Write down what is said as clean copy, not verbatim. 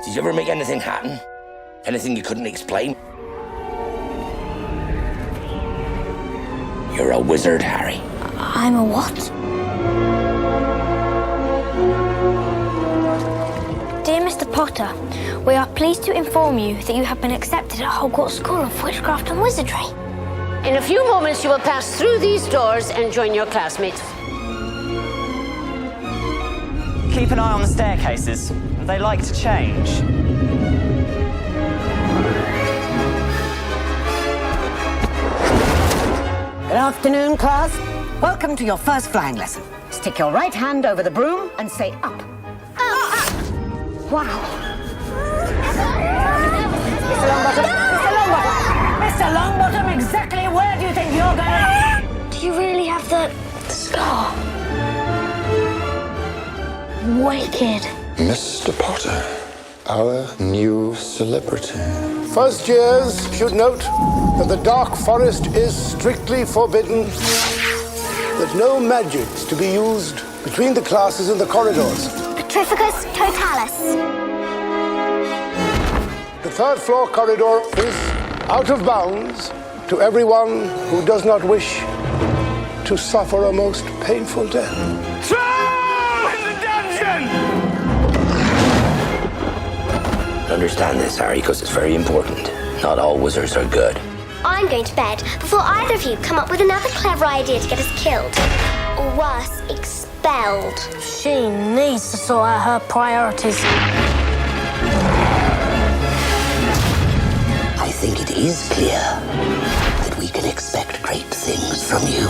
Did you ever make anything happen? Anything you couldn't explain? You're a wizard, Harry. I'm a what? Dear Mr. Potter, we are pleased to inform you that you have been accepted at Hogwarts School of Witchcraft and Wizardry. In a few moments, you will pass through these doors and join your classmates. Keep an eye on the staircases. They like to change. Good afternoon, class. Welcome to your first flying lesson. Stick your right hand over the broom and say up. Wow. Mr. Longbottom, Mr. Longbottom, Mr. Longbottom, exactly where do you think you're going? Do you really have the scar? Wicked. Mr. Potter, our new celebrity. First years should note that the dark forest is strictly forbidden, that no magic's to be used between the classes in the corridors. Petrificus totalis. The third floor corridor is out of bounds to everyone who does not wish to suffer a most painful death. Throw in the dungeon! Understand this, Harry, because it's very important. Not all wizards are good. I'm going to bed before either of you come up with another clever idea to get us killed. Or worse, expelled. She needs to sort out her priorities. I think it is clear that we can expect great things from you.